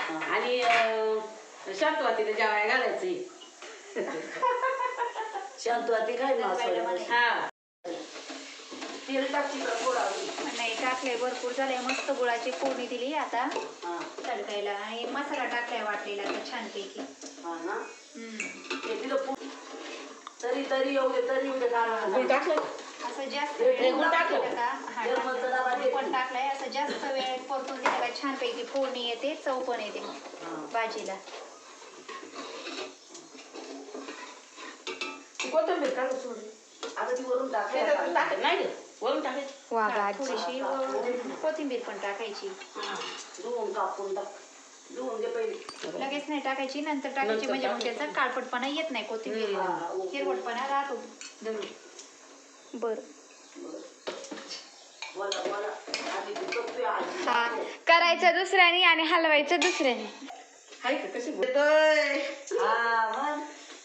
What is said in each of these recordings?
आणि शांतवातीला जेवायला घालायचंय. शांतवाती काय मासवडी. हा तेल टाकची नाही टाकले भरपूर झाले. मस्त गुळाची फोडणी दिली आता तडकायला आणि मसाला टाकलाय वाटलेला आता छानपैकी. हा ना ते दिलं तरी तरी एवढे तरी एवढे टाकलं असं जास्त टाकलं पण टाकलाय. असं जास्त वेळ परतून दिला का छानपैकी फोडणी येते, चव पण येते भाजीला. कोथिंबीर काढून सोडली. आता ती वरून टाकायचं नाही वरून टाकायची. थोडीशी कोथिंबीर पण टाकायची. धुवून कापून टाक. धुवून घे पहिले. लगेच नाही टाकायची, नंतर टाकायची. म्हणजे मग त्याचा काळपटपणा येत नाही. कोथिंबीर हिरवटपणा राहतो. बर हा करायचं दुसऱ्याने आणि हलवायचं दुसऱ्याने. हाय का कशी बोलतोय.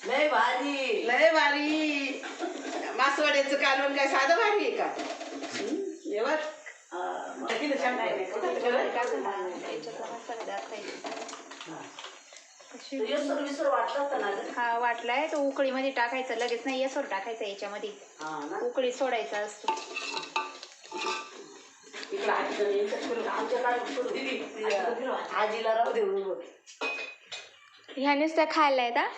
लय भारी लय भारी. मासवड्याचं कालवण काय साधं भारी आहे का. हा वाटलाय तो उकळीमध्ये टाकायचा. लगेच नाही यसर टाकायचा याच्यामध्ये. उकळी सोडायचा असतो. आजीला राहू दे. ह्या नुसत्या खायला येतात.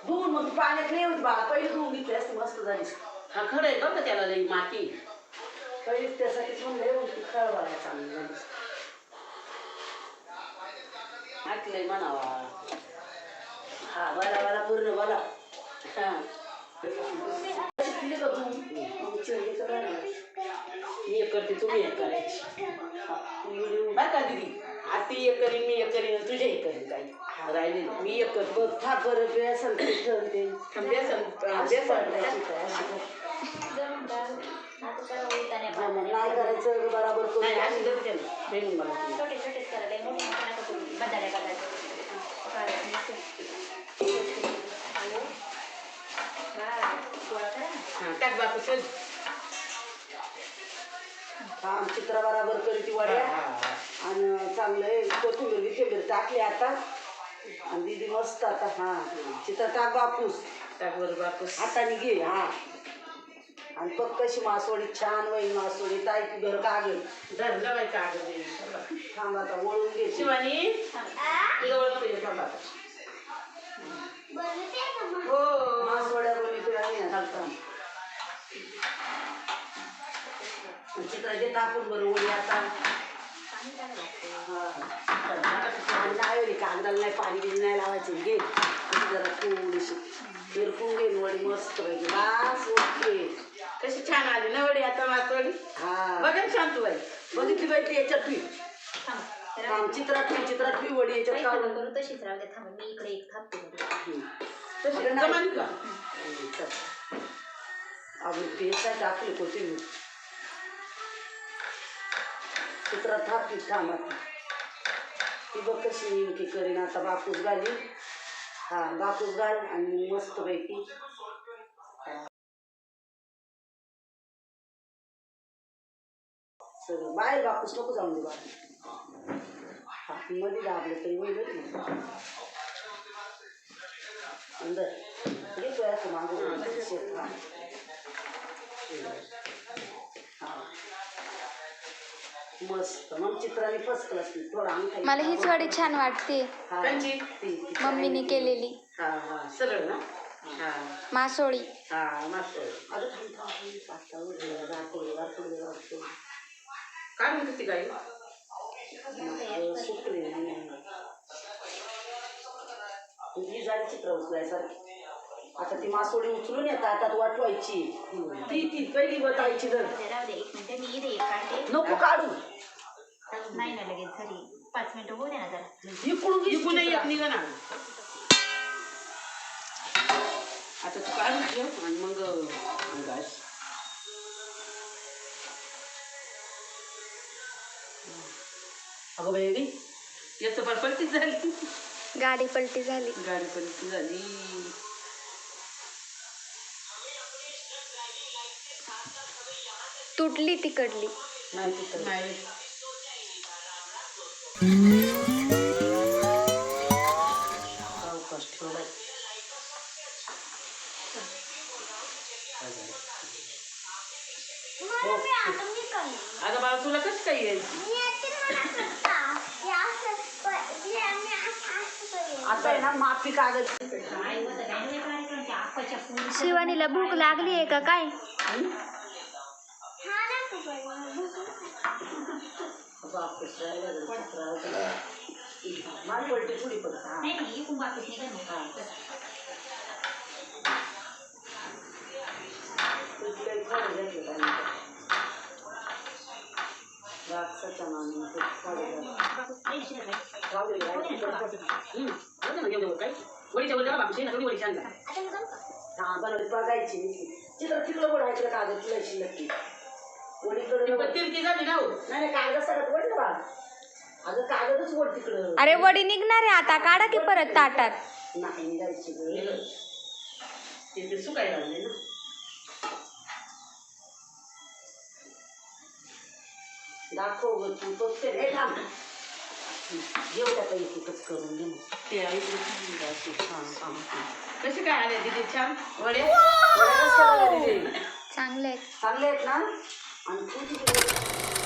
धुवून मग पाण्यात नाही होती बाळा. पहिले धुवून घेतली असते मस्त झाली. हा खरं आहे बघ त्याला लई माती. पहिलेच त्यासाठीच म्हणलं मग ती खळ बाळा चांगली झाली. आटलंय म्हणावा. हा मला मला पूर्ण मला हा दिली का तू मी एक करते तुम्ही एक करायची. बरं का दीदी. आती एक करीन मी एक करीन तुझे एक करीन काही राहिले मी एक करतो. हा बरं बेसन ठेवते. बेसन नाही करायचं बराबर करून. नाही अशी जमते ना बेन मला. छोटे छोटेच करायला मोठे बंधाऱ्या करायचं. टाक बापू चल. हा चित्रा बराबर करी ती वड्या. आणि चांगलं कोथिंबीर बिथिंबीर टाकली आता. आणि दीदी मस्त आता हा चित्र टाक बापूस. टाक बरं बापूस. हाताने घे. हा आणि बघ कशी मासवडी छान होईल. मासवडी ताई घर कागद धरलं बाई कागद. थांब आता वळून घे. शिवानी हो मासवड्या घालता चित्रा घेत आपण बरोबर आता. नाही कागदाला नाही पाणी बिणी नाही लावायचं. घे जरा थोडीशी फिरकून घे वडी मस्त पाहिजे. बास ओके. कशी छान आली ना वडी आता मासवडी. हा बघा शांतूबाई बघितली पाहिजे याच्यात ठुई. चित्रात ठुई वडी याच्यात काढून. तशीच राहू दे. थांब मी इकडे एक थापते. जमानी का अजून पेस्ट आहे टाकली कोथिंबीर. चित्रात थापली थांबा. ती बघ कशी नेमकी करीन आता. बापूस घाली. हा बापूस घाल आणि मस्त पैकी सगळं बाहेर बापूस नको जाऊन दे बाहेर. मध्ये दाबलं तरी होईल अंदर घेतोय असं मागून. मस्त मग चित्राने फर्स्ट क्लास. थोडा मला हीच वडी छान वाटते. मम्मीने केलेली. हा हा सरळ ना. हा मासोळी. हा मासोळी. काढून किती काही सुटली ही झाली चित्र उचलायसारखी. आता ती मासोळी उचलून येतात हातात वाटवायची. ती पहिली बतायची. जर एक मिनिट मी इथे काढते. नको काढू. नाही ना लगेच झाली. 5 मिनिटं होऊ दे ना जरा. इकडून एक निघा ना. आता तू काढून ठेव आणि मग अगं बाई याचं परपलतीच झाली. गाडी पलटी झाली. गाडी पण ती झाली. तुटली तिकडली. नाही तिथं नाही अवकाश ठेवलाय. अगं बाळा तुला कसं काही यायची आता आहे ना माफी कागद. शिवानीला भूक लागली आहे का काय? माल पलटी थोडी पण वडीच्या वर बाबा थोडी वडी छान हा बनवली बघायची तिकडं तिकडं बोलायचं कागद तुलायची नक्की वडीकडे तिरकी झाली ना हो. नाही कागद सगळ्यात वड ना बा. अगं कागदच वड तिकडं. अरे वडी निघणार आहे आता, काढा की परत ताटात. नाही निघायची नेलं. ते सुकायला लागले ना दाखव ग तू तो हे थांब एवढ्या पैकीच करून दे मग. ते कसे काय आले तिथे छान वड्या वड्या कसं करायला दिले? चांगले आहेत. चांगले आहेत ना. आणि तू तिकडे